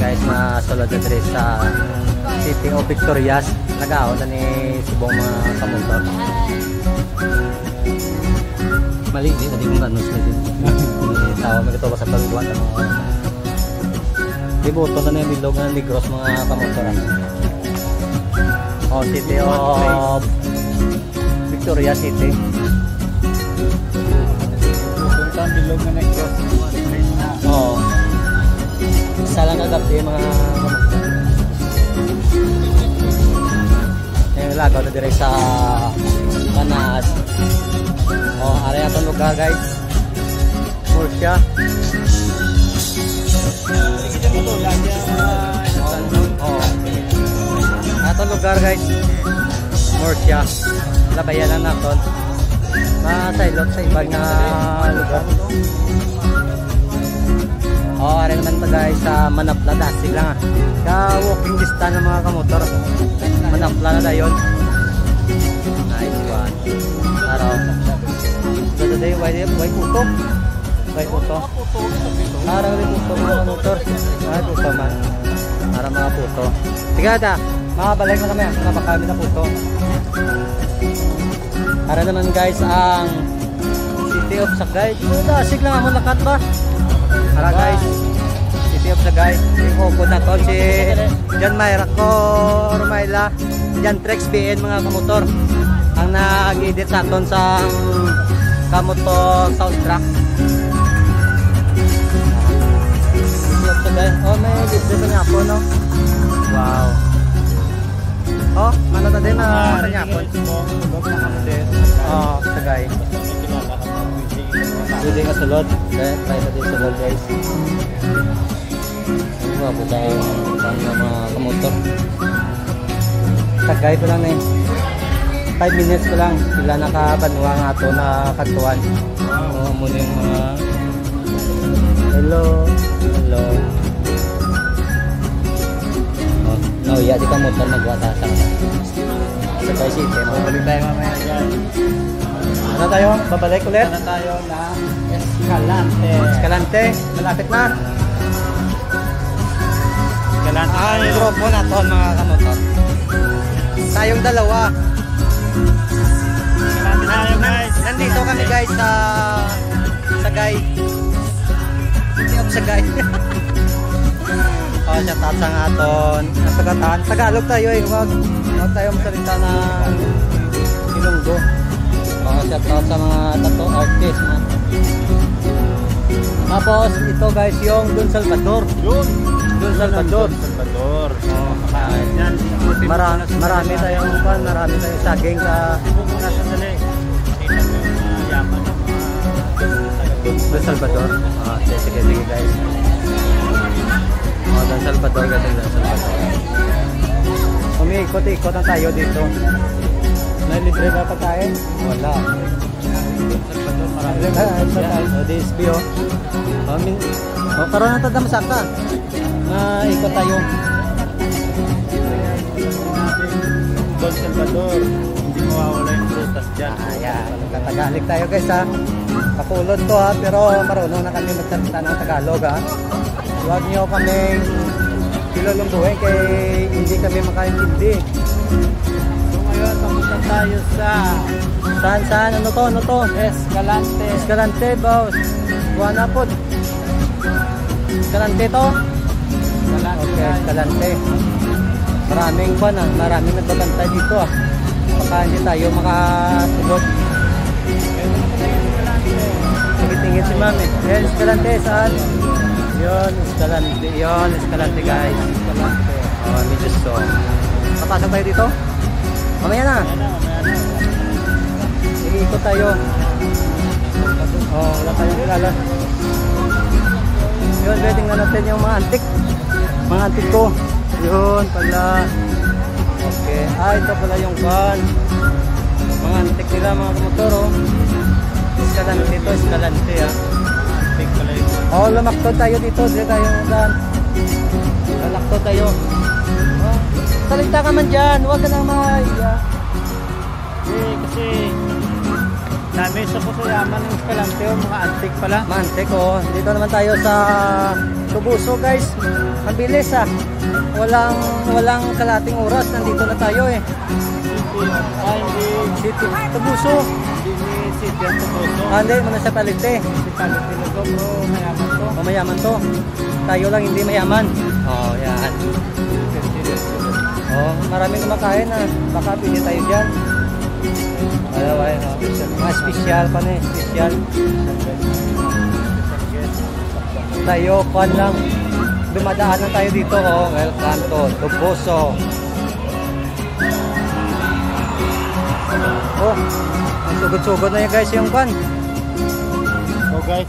guys, masulod na diri sa City of Victorias. Nag-aon na ni subong mga kamotor. Mali din, tadi kong ganun sila din. Tawa mo ito sa pagbuwan ng mga libuto na yung bilog ng Negros mga kamotor. Oh, City of Victoria City. Puntang bilog na Negros. Oo. Isa lang kagabi mga kamotor. Yung lagaw na dire sa Kanas. Oh, area itong lugar guys. Murcia. Oh. Itong lugar guys. Murcia. Labayan lang natin. Masailot sa ibang na lugar. Oh, area naman ito guys sa Manapla. Dasig lang ka-walking distance ng mga kamotor. Manapla na dayon. Nice one. Araw. Today, why puto? Why puto? Parang rin puto mga motor. Why puto man? Para mga puto. Sige ata, makabalik na kami. Nakapa kami na puto. Para naman guys ang City of Sagay. Dasig lang ang lakat ba? Para guys, City of Sagay. Ikukod na to si Jan Mayra ko, Romayla. Jan Trex BN mga kamotor. Ang nag-edit sa aton sa kamotor soundtrack. Oh, may libre pa niya po, no? Wow. Oh, ano na din na niya po? Oh, Sagay. Pwede nga sulod. Kaya try na din sulod guys. Ano po tayo mga kamotor. Sagay pa lang na 5 minutes ko lang sila nakabanwa nga ito na kantuan. Oo, muna yung mga hello. Oh, nauya di ka motor magwatasan ka. Sagay City. Babalik tayo mamaya dyan. Ano tayo? Babalik ulit? Ano tayo na Escalante. Escalante? Malapit na? Escalante Ang tayo. grupo na ito mga kamotor. Tayong dalawa. Escalante tayo guys. Nandito kami guys sa Sagay. City of Sagay. Oh, shout out sa aton. Natagatan. Tagalog tayo eh. Huwag tayo masalita ng Ilonggo. Oh, shout out sa mga tattoo artist. Tapos ito guys yung Don Salvador. Don Salvador. Oh, Yan. marami tayong saging sa Pupunta sa dali. Yaman ng Don Salvador. Ah, sige guys. Oh, Don Salvador guys, Don Salvador. Umiikot-ikot na tayo dito. May libre ba pagkain? Wala. Salvador marami. Oh, DSB oh. Karoon na tada masaka. Ikot tayo. Don Salvador. Hindi mawawala yung prutas dyan. Ayan. Tagalog tayo guys ha. Kakulod to ha. Pero marunong na kami magsalita ng Tagalog ha. Huwag nyo kaming kilulungguhin kay hindi kami makaintindi. So ngayon, papunta tayo sa Saan? Ano to? Escalante. Escalante boss. Buwana po. Escalante to? Okay, Escalante. Maraming nagbabantay dito ah. Baka hindi tayo makatulog. Tingin si mami. Yan, Escalante saan? Yun, Escalante guys. Escalante. Oh, medyo so. Papasok tayo dito? Mamaya na. Ikot tayo. Oh, wala tayong kilala. Yun, wedding na natin yung mga antik. Mga antik ko. Yun pala. Okay. Ito pala yung van. Mga antik nila, mga kamotor oh. Escalante ito, Escalante ah. Antik pala yung Oh, lamakto tayo dito. Dito tayo dyan. Lalakto tayo. Oh, salita ka man dyan. Huwag ka nang mahaya. kasi Namin sa Pusayaman ng Escalante, mga antik pala. Mantek, oh. Dito naman tayo sa Tubuso, guys. Ang bilis, ah. Walang kalating oras. Nandito na tayo, eh. Hindi City. Tubuso. City ang Tubuso. Hindi, municipality. Si Palete na to, bro. Mayaman to. Mayaman to. Tayo lang hindi mayaman. Oh, yan. Oh, maraming kumakain, ah. Baka pili tayo dyan. Ay, oh. Mga special pa na, eh. Special. Tayo, kwan lang. Dumadaan lang tayo dito, oh. Welcome to Tubuso. Oh, ang sugod-sugod na yan, guys, yung kwan. So guys,